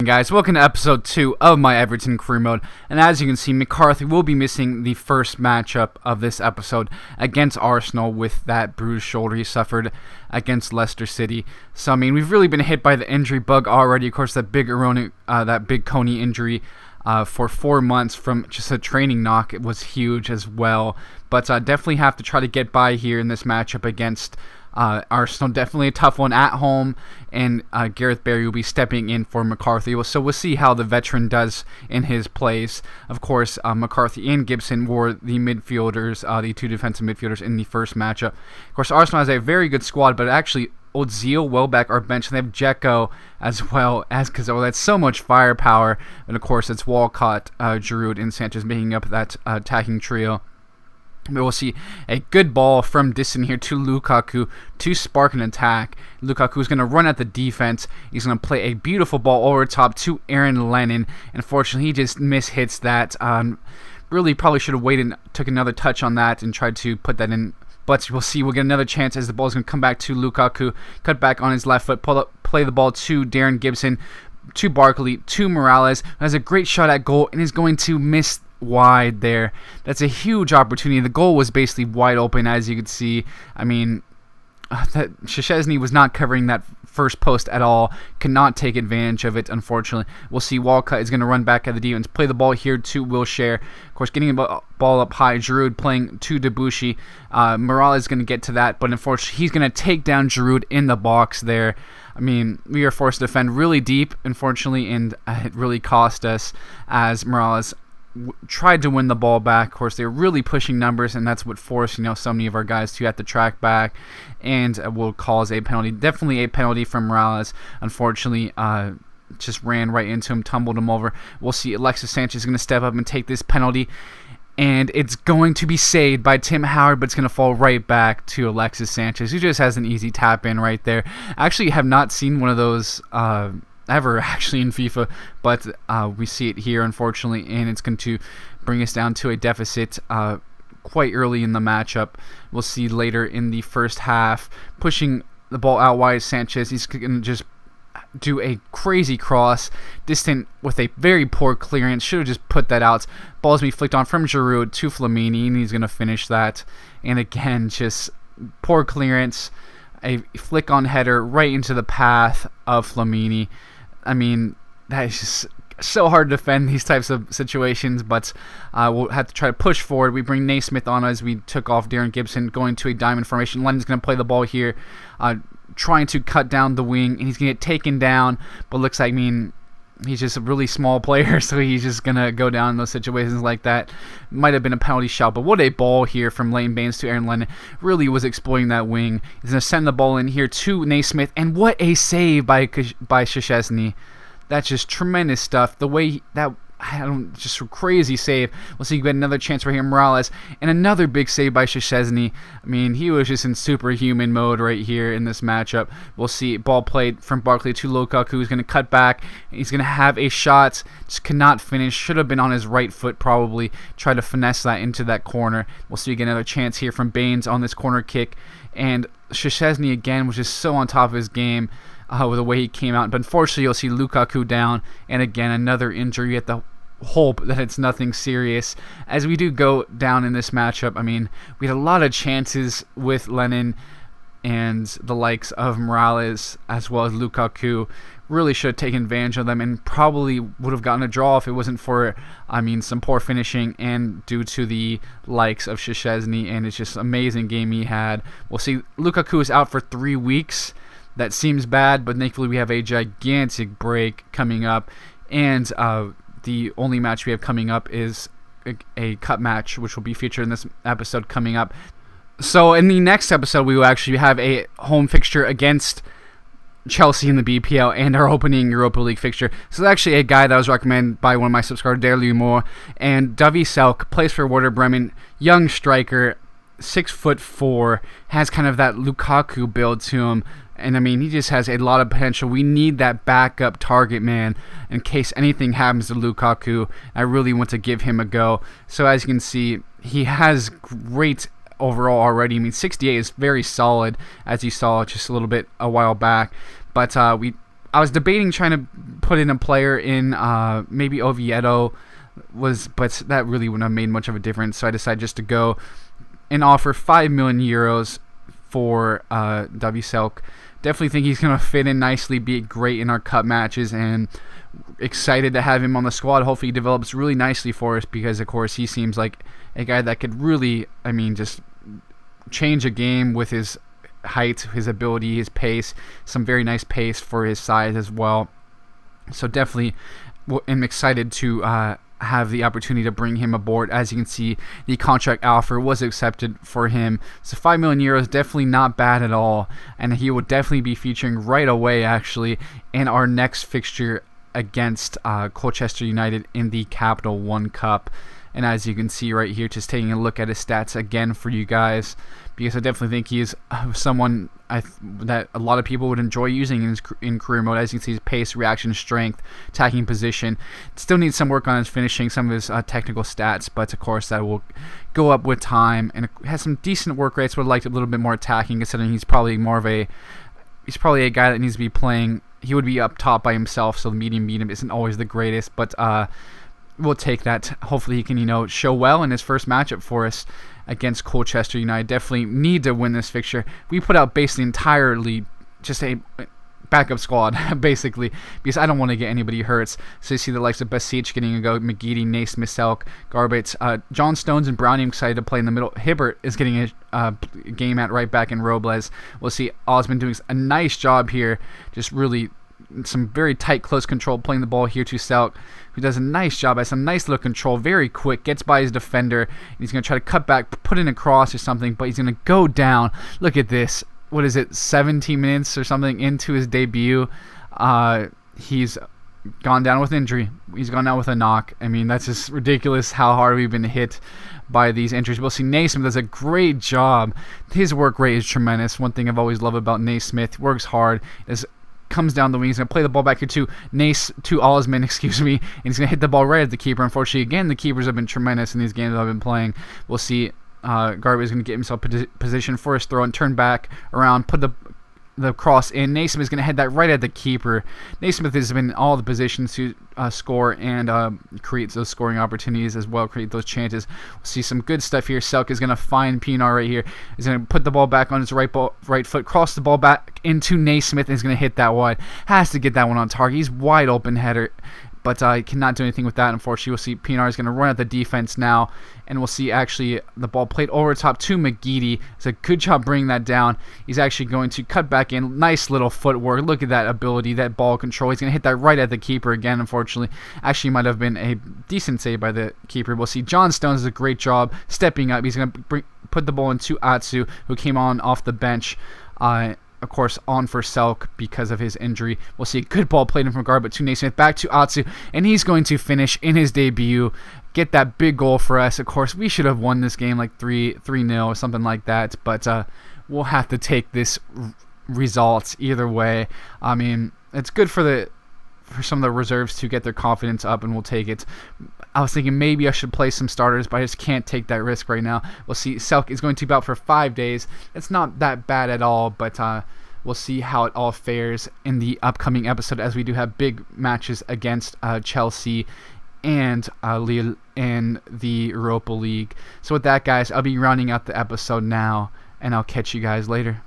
Guys, welcome to episode 2 of my Everton career mode, and as you can see, McCarthy will be missing the first matchup of this episode against Arsenal with that bruised shoulder he suffered against Leicester City. So I mean, we've really been hit by the injury bug already. Of course, that big Coney injury for 4 months from just a training knock, it was huge as well. But definitely have to try to get by here in this matchup against Arsenal. Definitely a tough one at home, and Gareth Barry will be stepping in for McCarthy. So we'll see how the veteran does in his place. Of course, McCarthy and Gibson were the midfielders, the two defensive midfielders in the first matchup. Of course, Arsenal has a very good squad, but actually Ozil, Welbeck are benched, and they have Dzeko as well as Cazorla. That's so much firepower, and of course it's Walcott, Giroud, and Sanchez making up that attacking trio. We'll see a good ball from Distin here to Lukaku to spark an attack. Lukaku is going to run at the defense. He's going to play a beautiful ball over top to Aaron Lennon. Unfortunately, he just mishits that. Really probably should have waited, took another touch on that and tried to put that in. But we'll see. We'll get another chance as the ball is going to come back to Lukaku. Cut back on his left foot. Play the ball to Darren Gibson, to Barkley, to Morales, who has a great shot at goal and is going to miss wide there. That's a huge opportunity. The goal was basically wide open, as you could see. I mean, that Szczesny was not covering that first post at all. Could not take advantage of it, unfortunately. We'll see. Walcott is going to run back at the defense, play the ball here to Wilshere. Of course, getting the ball up high. Giroud playing to Debussy. Morales is going to get to that, but unfortunately, he's going to take down Giroud in the box there. I mean, we are forced to defend really deep, unfortunately, and it really cost us as Morales tried to win the ball back. Of course, they were really pushing numbers, and that's what forced so many of our guys to have to track back, and will cause a penalty. Definitely a penalty from Morales. Unfortunately, just ran right into him, tumbled him over. We'll see. Alexis Sanchez is going to step up and take this penalty, and it's going to be saved by Tim Howard, but it's going to fall right back to Alexis Sanchez, who just has an easy tap in right there. I actually have not seen one of those ever actually in FIFA, but we see it here, unfortunately, and it's going to bring us down to a deficit quite early in the matchup. We'll see later in the first half, pushing the ball out wide. Sanchez, he's going to just do a crazy cross, distant with a very poor clearance. Should have just put that out. Ball's going to be flicked on from Giroud to Flamini, and he's going to finish that. And again, just poor clearance, a flick on header right into the path of Flamini. I mean, that is just so hard to defend these types of situations, but we'll have to try to push forward. We bring Naismith on as we took off Darren Gibson, going to a diamond formation. London's going to play the ball here, trying to cut down the wing, and he's going to get taken down, but looks like, he's just a really small player, so he's just going to go down in those situations like that. Might have been a penalty shot, but what a ball here from Leighton Baines to Aaron Lennon. Really was exploiting that wing. He's going to send the ball in here to Naismith, and what a save by Szczesny. That's just tremendous stuff. The way that... just a crazy save. We'll see. You get another chance right here, Morales, and another big save by Szczesny. I mean, he was just in superhuman mode right here in this matchup. We'll see. Ball played from Barkley to Lukaku, who's going to cut back. He's going to have a shot. Just cannot finish. Should have been on his right foot probably. Try to finesse that into that corner. We'll see. Get another chance here from Baines on this corner kick, and Szczesny again was just so on top of his game. With the way he came out. But unfortunately, you'll see Lukaku down, and again, another injury. At the hope that it's nothing serious. As we do go down in this matchup, I mean, we had a lot of chances with Lennon and the likes of Morales, as well as Lukaku. Really should have taken advantage of them, and probably would have gotten a draw if it wasn't for, some poor finishing, and due to the likes of Szczesny, and it's just an amazing game he had. We'll see. Lukaku is out for 3 weeks. That seems bad, but thankfully we have a gigantic break coming up, and the only match we have coming up is a cup match, which will be featured in this episode coming up. So in the next episode, we will actually have a home fixture against Chelsea in the BPL and our opening Europa League fixture. So it's actually a guy that was recommended by one of my subscribers, Dare Lumor, and Davy Selk plays for Werder Bremen, young striker, 6'4", has kind of that Lukaku build to him. And I mean, he just has a lot of potential. We need that backup target man in case anything happens to Lukaku. I really want to give him a go. So as you can see, he has great overall already. I mean, 68 is very solid, as you saw just a little bit a while back. But we I was debating trying to put in a player in maybe Oviedo, but that really wouldn't have made much of a difference. So I decided just to go and offer 5 million euros for W Selk. Definitely think he's going to fit in nicely, be great in our cup matches, and excited to have him on the squad. Hopefully he develops really nicely for us because, of course, he seems like a guy that could really, just change a game with his height, his ability, his pace, some very nice pace for his size as well. So definitely am excited to have the opportunity to bring him aboard. As you can see, the contract offer was accepted for him. So 5 million euros, definitely not bad at all. And he will definitely be featuring right away, actually, in our next fixture against Colchester United in the Capital One Cup. And as you can see right here, just taking a look at his stats again for you guys, because I definitely think he is someone that a lot of people would enjoy using in career mode. As you can see, his pace, reaction, strength, attacking position. Still needs some work on his finishing, some of his technical stats, but of course that will go up with time. And has some decent work rates. Would like a little bit more attacking, considering he's probably a guy that needs to be playing. He would be up top by himself, so the medium isn't always the greatest, but we'll take that. Hopefully he can, show well in his first matchup for us against Colchester United. Definitely need to win this fixture. We put out basically entirely just a backup squad, basically, because I don't want to get anybody hurt. So you see the likes of Basic getting a go, McGeady, Naismith, Selk, Garbage, John Stones and Brownie excited to play in the middle. Hibbert is getting a game at right back in Robles. We'll see Osmond doing a nice job here, just really some very tight, close control, playing the ball here to Selk, who does a nice job, has some nice little control, very quick, gets by his defender, and he's going to try to cut back, put in a cross or something, but he's going to go down. Look at this. What is it, 17 minutes or something into his debut? He's gone down with injury. He's gone down with a knock. That's just ridiculous how hard we've been hit by these injuries. We'll see Naismith does a great job. His work rate is tremendous. One thing I've always loved about Naismith, works hard, comes down the wing. He's going to play the ball back here to Osman, and he's going to hit the ball right at the keeper. Unfortunately, again, the keepers have been tremendous in these games I've been playing. We'll see Garvey is going to get himself position for his throw and turn back around, put the cross in. Naismith is going to head that right at the keeper. Naismith has been in all the positions to score and create those scoring opportunities as well, create those chances. We'll see some good stuff here. Selk is going to find Pinar right here. He's going to put the ball back on his right foot, cross the ball back into Naismith, and he's going to hit that wide. Has to get that one on target. He's wide open header, but cannot do anything with that. Unfortunately, we'll see Pinar is going to run at the defense now, and we'll see actually the ball played over top to McGeady. It's a good job bringing that down. He's actually going to cut back in. Nice little footwork. Look at that ability, that ball control. He's going to hit that right at the keeper again, unfortunately. Actually might have been a decent save by the keeper. We'll see John Stones does a great job stepping up. He's going to put the ball into Atsu, who came on off the bench. Of course, on for Selk because of his injury. We'll see a good ball played in from Garbett to Naismith, back to Atsu, and he's going to finish in his debut, get that big goal for us. Of course, we should have won this game like 3-0 or something like that, but we'll have to take this result either way. It's good for some of the reserves to get their confidence up, and we'll take it. I was thinking maybe I should play some starters, but I just can't take that risk right now. We'll see. Selk is going to be out for 5 days. It's not that bad at all, but we'll see how it all fares in the upcoming episode, as we do have big matches against Chelsea and Lille in the Europa League. So with that, guys, I'll be rounding out the episode now, and I'll catch you guys later.